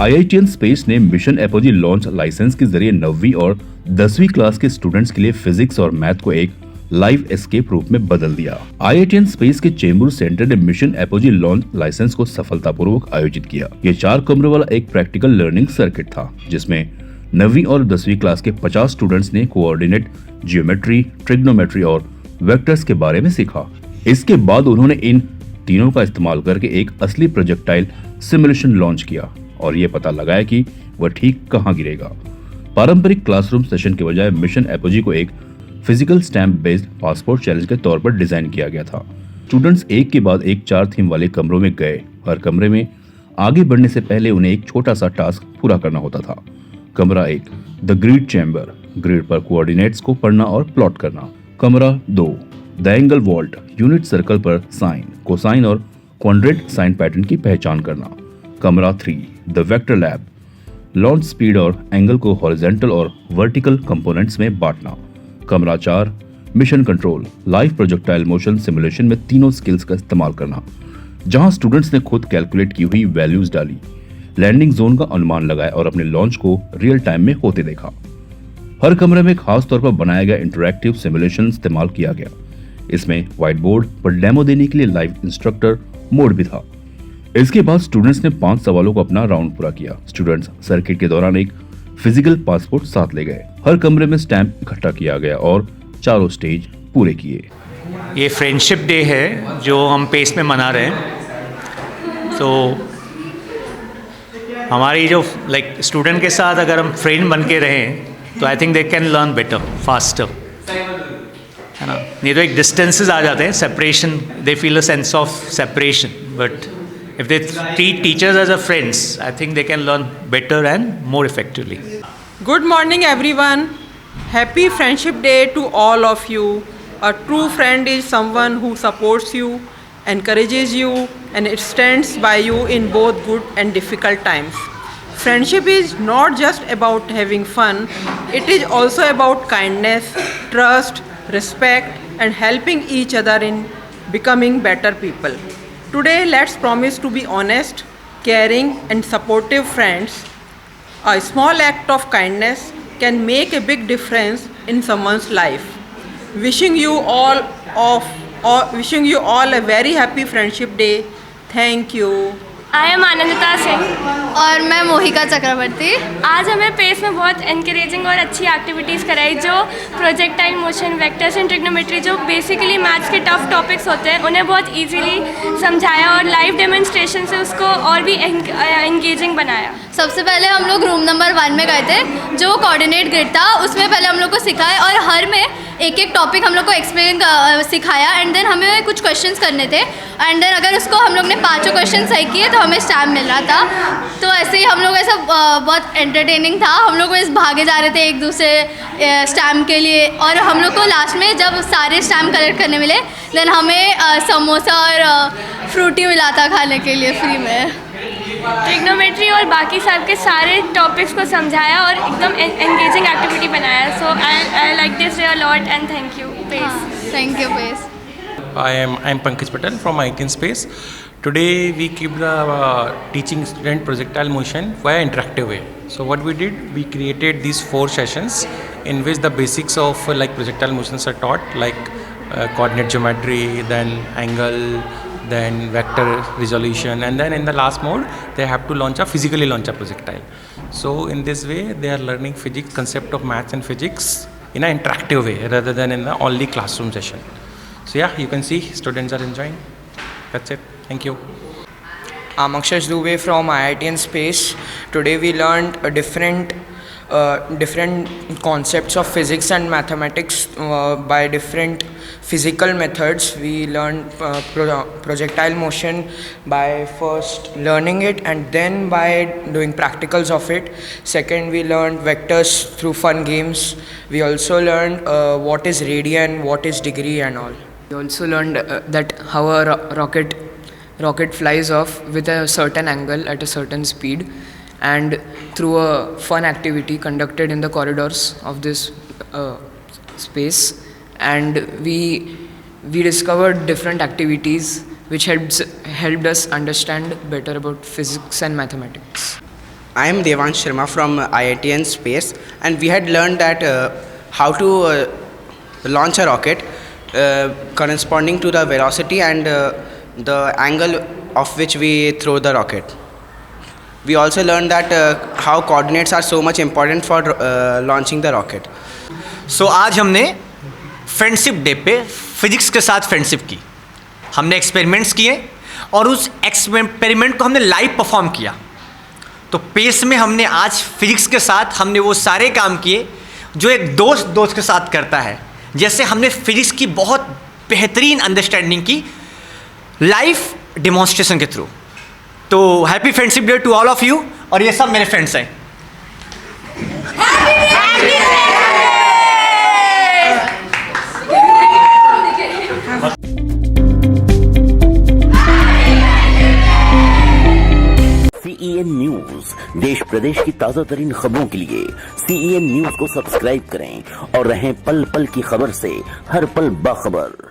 IITian space ने mission apogee launch licence के जरिए 9वीं और 10वीं क्लास के स्टूडेंट्स के लिए फिजिक्स और मैथ को एक लाइव एस्केप रूप में बदल दिया। IITian स्पेस के चेंबूर सेंटर ने मिशन एपोजी लॉन्च लाइसेंस को सफलतापूर्वक आयोजित किया। ये 4 कमरों वाला एक प्रैक्टिकल लर्निंग सर्किट था, जिसमें 9वीं और 10वीं क्लास के 50 स्टूडेंट्स ने कोऑर्डिनेट, जियोमेट्री, ट्रिग्नोमेट्री और वेक्टर्स के बारे में सीखा। इसके बाद उन्होंने इन तीनों का इस्तेमाल करके एक असली प्रोजेक्टाइल सिमुलेशन लॉन्च किया और ये पता लगाया कि वह ठीक कहाँ गिरेगा। पारंपरिक क्लासरूम सेशन के बजाय मिशन एपोजी को एक physical stamp based passport challenge के तौर पर डिजाइन किया गया था। स्टूडेंट्स एक के बाद एक 4 थीम वाले कमरों में गए। हर कमरे में आगे बढ़ने से पहले उन्हें एक छोटा सा टास्क पूरा करना होता था। कमरा 1, द ग्रिड चैम्बर, ग्रिड पर कोऑर्डिनेट्स को पढ़ना और प्लॉट करना। कमरा 2, the angle vault, unit circle पर साइन, कोसाइन और क्वाड्रेंट साइन पैटर्न की पहचान करना। कमरा 3, the vector lab, launch speed और एंगल को हॉरिजॉन्टल और वर्टिकल कंपोनेंट्स में बांटना। कमरा 4, mission control, live projectile motion simulation में तीनों स्किल्स का इस्तेमाल करना, जहां स्टूडेंट्स ने खुद कैलकुलेट की हुई वैल्यूज डाली, लैंडिंग जोन का अनुमान लगाया और अपने लॉन्च को रियल टाइम में होते देखा। हर कमरे में खास तौर पर बनाया गया इंटरैक्टिव सिमुलेशन इस्तेमाल किया गया। इसमें व्हाइट बोर्ड पर डेमो देने के लिए लाइव इंस्ट्रक्टर मोड भी था। इसके बाद स्टूडेंट्स ने 5 सवालों को अपना राउंड पूरा किया। स्टूडेंट्स सर्किट के दौरान एक फिजिकल पासपोर्ट साथ ले गए। हर कमरे में स्टैम्प इकट्ठा किया गया और चारों स्टेज पूरे किए। ये फ्रेंडशिप डे है जो हम पेस में मना रहे हैं। तो हमारी जो स्टूडेंट के साथ अगर हम फ्रेंड बन के रहें तो I think they can learn better, faster, है ना। नहीं तो एक डिस्टेंसेस आ जाते हैं, separation, they feel a sense of separation, but if they treat teachers as a friends, I think they can learn better and more effectively. Good morning everyone. Happy Friendship Day to all of you. A true friend is someone who supports you, encourages you and it stands by you in both good and difficult times. Friendship is not just about having fun, it is also about kindness, trust, respect and helping each other in becoming better people. Today, let's promise to be honest, caring and supportive friends. A small act of kindness can make a big difference in someone's life. Wishing you all a very happy Friendship Day. Thank you. I am Anandita Singh और मैं मोहिका चक्रवर्ती। आज हमें pace में बहुत encouraging और अच्छी activities कराई, जो projectile motion, vectors and trigonometry, जो बेसिकली मैथ्स के टफ टॉपिक्स होते हैं, उन्हें बहुत इजीली समझाया और लाइव डेमोन्स्ट्रेशन से उसको और भी एंगेजिंग बनाया। सबसे पहले हम लोग रूम नंबर 1 में गए थे, जो कोऑर्डिनेट ग्रिड था, उसमें पहले हम लोग को सिखाया और हर में एक टॉपिक हम लोग को एक्सप्लेन सिखाया एंड देन हमें कुछ क्वेश्चंस करने थे एंड देन अगर उसको हम लोग ने 5 क्वेश्चन सही किए तो हमें स्टैम्प मिल रहा था। तो ऐसे ही हम लोग ऐसा बहुत एंटरटेनिंग था। हम लोग बस भागे जा रहे थे एक दूसरे स्टैम्प के लिए और हम लोग को लास्ट में जब सारे स्टैम्प कलेक्ट करने मिले देन हमें समोसा और फ्रूटी मिला था खाने के लिए फ्री में। ट्रिग्नोमेट्री और बाकी सब के सारे टॉपिक्स को समझाया और एकदम एंगेजिंग एक्टिविटी बनाया। So I like this day a lot and thank you pace. Thank you pace. I'm Pankaj Patel from IITian Space. Today we keep the teaching student projectile motion via interactive way. So what we did, we created these 4 sessions in which the basics of projectile motions are taught, like coordinate geometry, then angle, then vector resolution, and then in the last mode they have to physically launch a projectile. So in this way they are learning physics, concept of maths and physics in an interactive way rather than in the only classroom session. So yeah, you can see students are enjoying. That's it. Thank you. I'm Akshash Dubey from IITian Space. Today we learned different concepts of physics and mathematics by different physical methods. We learned projectile motion by first learning it and then by doing practicals of it. Second, we learned vectors through fun games. We also learned what is radian, what is degree and all. We also learned that how a rocket flies off with a certain angle at a certain speed, and through a fun activity conducted in the corridors of this space, and we we discovered different activities which helped us understand better about physics and mathematics. I am Devansh Sharma from IITN Space, and we had learned that how to launch a rocket corresponding to the velocity and the angle of which we throw the rocket. We also learned that how coordinates are so much important for launching the rocket. सो आज हमने friendship day पे physics के साथ friendship की, हमने experiments किए और उस एक्सपेरिमेंट को हमने लाइव परफॉर्म किया। तो पेस में हमने आज फिजिक्स के साथ हमने वो सारे काम किए जो एक दोस्त के साथ करता है। जैसे हमने फिजिक्स की बहुत बेहतरीन अंडरस्टैंडिंग की लाइव डेमोन्स्ट्रेशन के थ्रू। तो happy friendship day to all of you, और ये सब मेरे फ्रेंड्स हैं। CEN न्यूज, देश प्रदेश की ताजा तरीन खबरों के लिए CEN न्यूज को सब्सक्राइब करें और रहें पल पल की खबर से हर पल बाखबर।